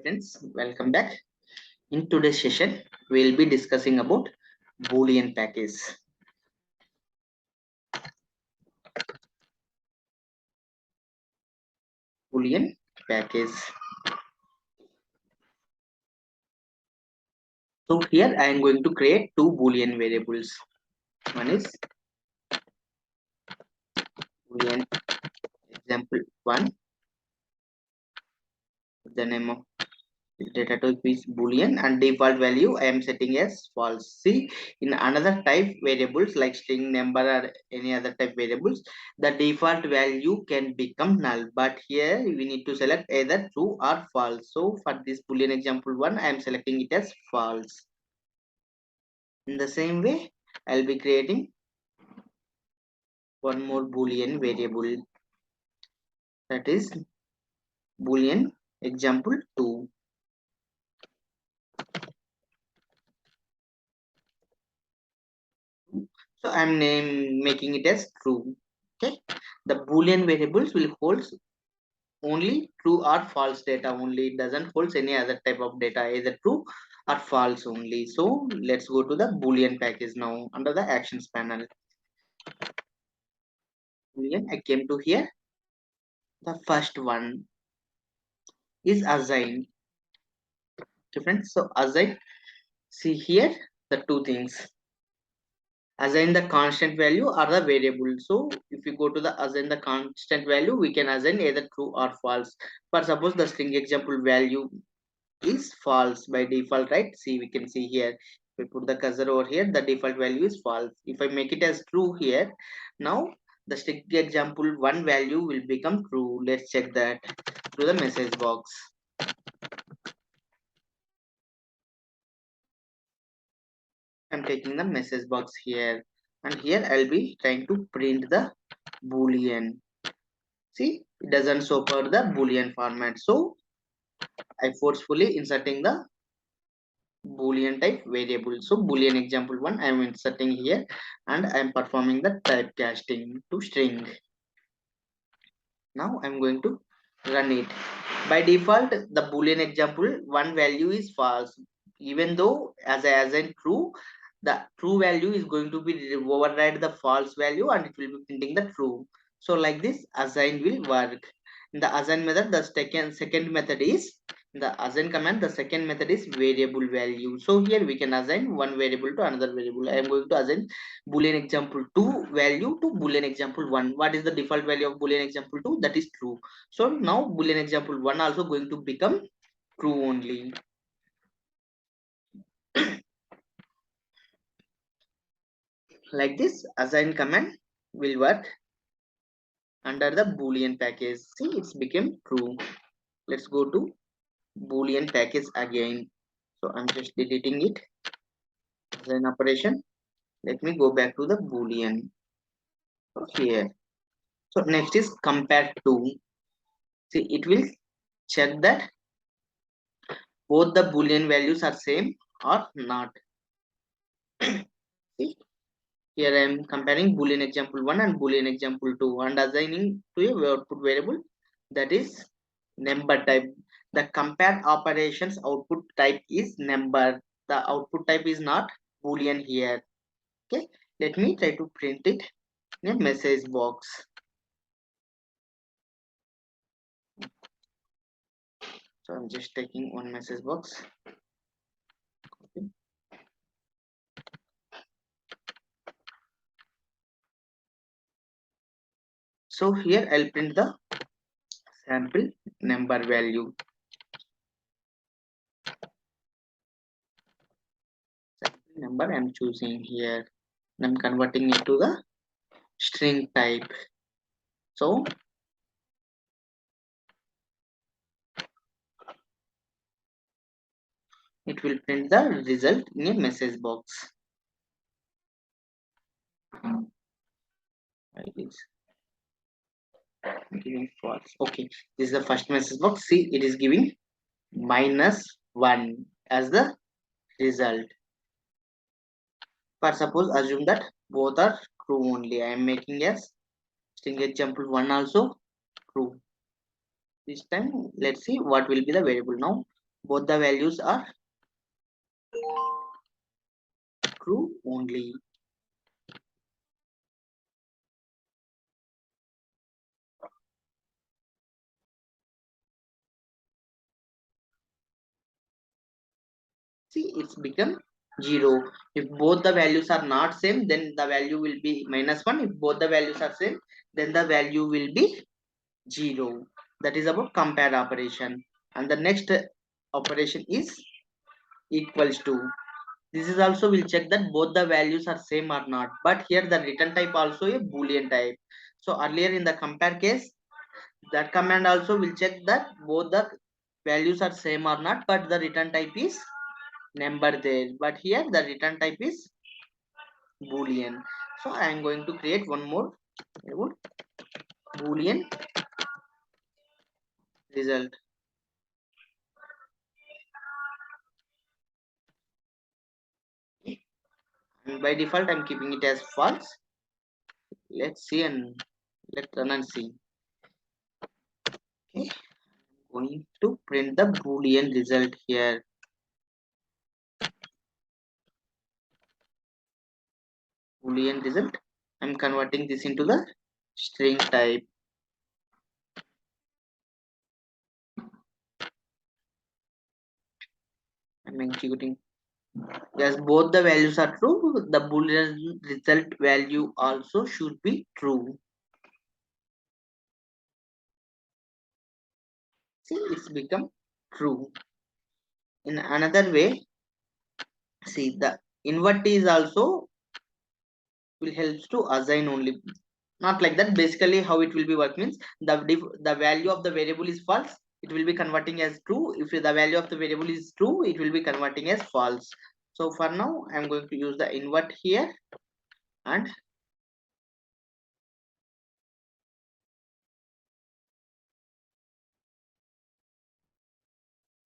friends, welcome back. In today's session, we will be discussing about Boolean package. Boolean package. So here I am going to create two Boolean variables. One is Boolean example 1. The name of data type is Boolean and default value I am setting as false. See, in another type variables like string, number or any other type variables, the default value can become null, but here we need to select either true or false. So for this Boolean example 1, I am selecting it as false. In the same way, I'll be creating one more Boolean variable, that is Boolean example 2. So I'm making it as true. Okay, the Boolean variables will hold only true or false data only. It doesn't hold any other type of data, either true or false only. So let's go to the Boolean package now under the actions panel. Boolean, I came to here. The first one is assign. Okay, friends. So assign. See here the two things. Assign the constant value or the variable. So if you go to the assign the constant value, we can assign either true or false. For suppose the string example value is false by default, right? See, we can see here, if we put the cursor over here, the default value is false. If I make it as true here, now the string example 1 value will become true. Let's check that through the message box. I'm taking the message box here, and here I'll be trying to print the Boolean. See, it doesn't show for the Boolean format, so I forcefully inserting the Boolean type variable. So Boolean example 1 I am inserting here, and I am performing the typecasting to string. Now I am going to run it. By default, the Boolean example 1 value is false, even though as I assign true, the true value is going to be override the false value and it will be printing the true. So like this assign will work. In the assign method, the second method is, in the assign command, the second method is variable value. So here we can assign one variable to another variable. I am going to assign Boolean example 2 value to Boolean example 1. What is the default value of Boolean example 2? That is true. So now Boolean example 1 also going to become true only. Like this assign command will work under the Boolean package. See, it's became true. Let's go to Boolean package again. So I'm just deleting it as an operation. Let me go back to the Boolean. So here. So next is compare to. See, it will check that both the Boolean values are same or not. See, here I am comparing Boolean example 1 and Boolean example 2 and assigning to a output variable, that is number type. The compare operations output type is number. The output type is not Boolean here. Okay, let me try to print it in a message box. So I'm just taking one message box. Okay. So here I'll print the sample number value. Sample number I'm choosing here. I'm converting it to the string type. So it will print the result in a message box. It is giving false. Okay, this is the first message box. See, it is giving -1 as the result. For suppose assume that both are true only. I am making as string example 1 also true. This time let's see what will be the variable. Now both the values are true only. See, it's become 0. If both the values are not same, then the value will be -1. If both the values are same, then the value will be 0. That is about compare operation. And the next operation is equals to. This is also will check that both the values are same or not. But here the return type also a boolean type. So earlier in the compare case, that command also will check that both the values are same or not, but the return type is number there. But here the return type is boolean. So I am going to create one more boolean result. And by default I'm keeping it as false. Let's see and let's run and see. Okay, going to print the boolean result here. Boolean result. I'm converting this into the string type. I'm executing. Yes, both the values are true. The boolean result value also should be true. See, it's become true. In another way, see the invert is also will helps to assign only. Not like that. Basically, how it will be work means the value of the variable is false. It will be converting as true. If the value of the variable is true, it will be converting as false. So for now, I'm going to use the invert here and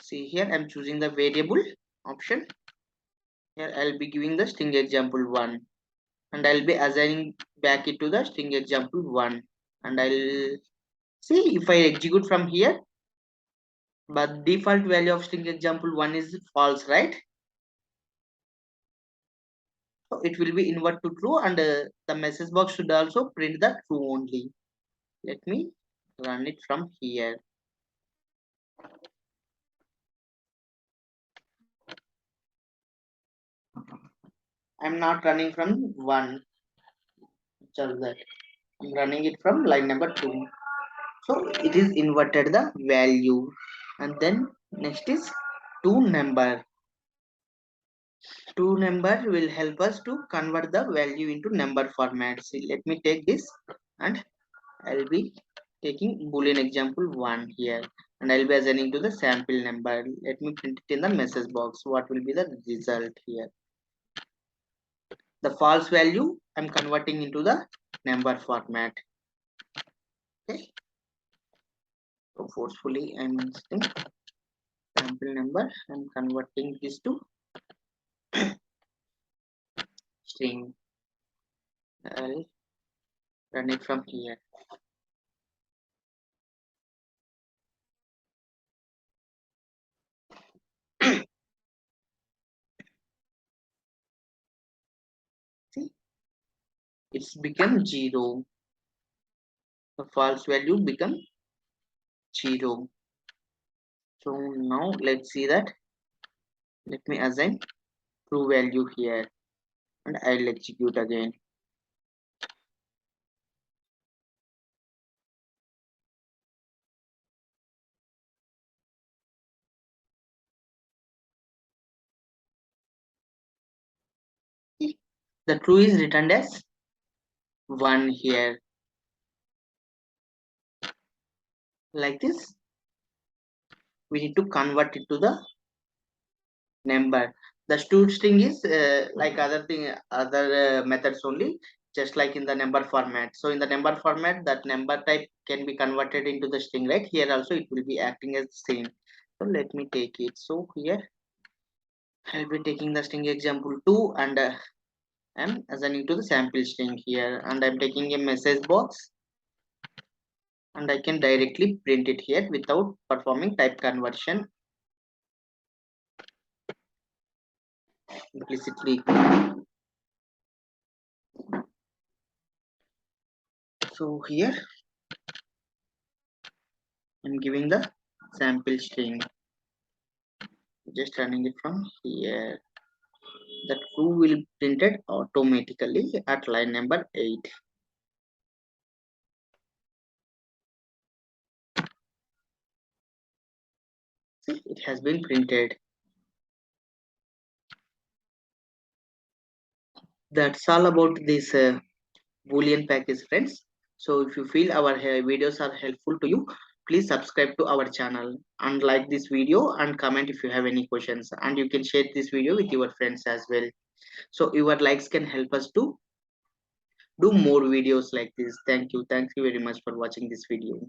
see here I'm choosing the variable option. Here I'll be giving the string example 1 and I'll be assigning back it to the string example 1 and I'll see if I execute from here, but default value of string example 1 is false, right? So it will be invert to true and the message box should also print the true only. Let me run it from here. I'm not running from 1, just that. I'm running it from line number 2. So it is inverted the value. And then next is to number. To number will help us to convert the value into number format. See, let me take this and I'll be taking boolean example 1 here and I'll be assigning to the sample number. Let me print it in the message box. What will be the result here? The false value I'm converting into the number format. Okay. So forcefully I'm insisting sample number. I'm converting this to string. I'll run it from here. See, it's become 0. The false value become 0. So now let's see that. Let me assign true value here and I'll execute again. See, the true is returned as 1 here. Like this, we need to convert it to the number. The string is like other methods only, just like in the number format. So in the number format, that number type can be converted into the string, right? Here also it will be acting as same. So let me take it. So here I'll be taking the string example 2 and I'm assigning to the sample string here and I'm taking a message box and I can directly print it here without performing type conversion. implicitly. So here I'm giving the sample string, just running it from here. The true will printed automatically at line number 8. See, it has been printed. That's all about this Boolean package, friends. So if you feel our videos are helpful to you, please subscribe to our channel and like this video and comment if you have any questions, and you can share this video with your friends as well. So your likes can help us to do more videos like this. Thank you very much for watching this video.